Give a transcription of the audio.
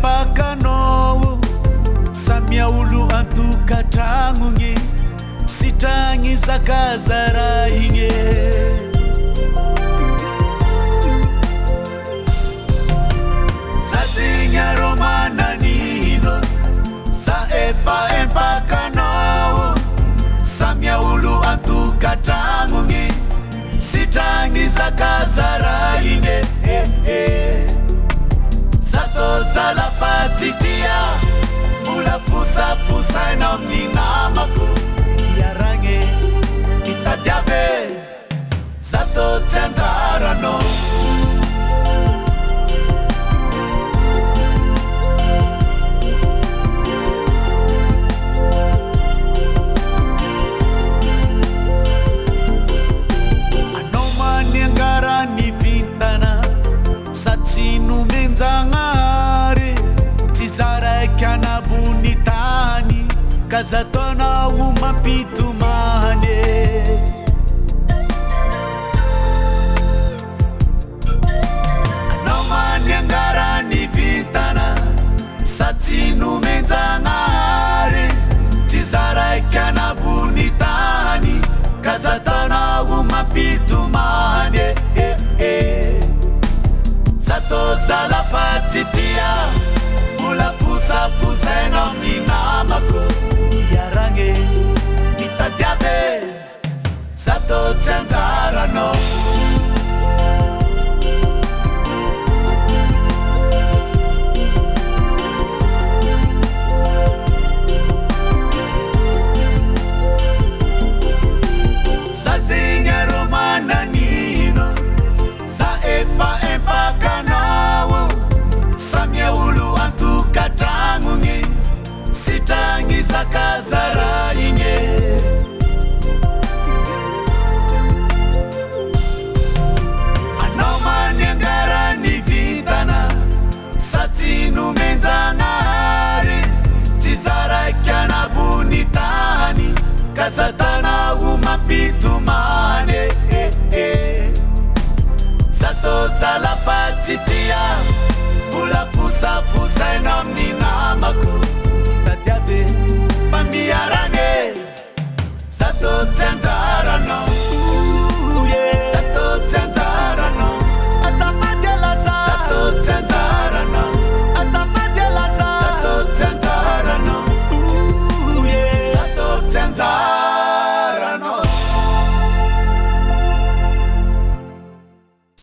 empakanao samia olo antokatragnogny sitragny zakazara igny zadigna romananino za efa empakanao samia olo antokatragnogny sitragny zakazara igny zato zalafatsitia mula pusa-pusaina amin'ny namako iaragny itadiabe zato tsy anjaranao anao maniangarany vintana satsy nomenjagnahary tsy zaraiky anabony tany ka zatonao mampitomany anao maniangarany vintana satsy nomenjagnahary tsy zaraiky anabony tany ka zatonao mampitomany zato zalafatsitia mula pusa-pusaina amin'ny namako iaragny itadiabe zato tsy anjaranao zazigna romananino za efa empakanao samia olo antokatragnogny sitragny zakazara igny anao maniangarany vintana satsy nomenjagnahary tsy zaraiky anabony tany ka zatanao mampitomany zato zalafatsitia mula pusa-pusaina amin'ny namako tadiabe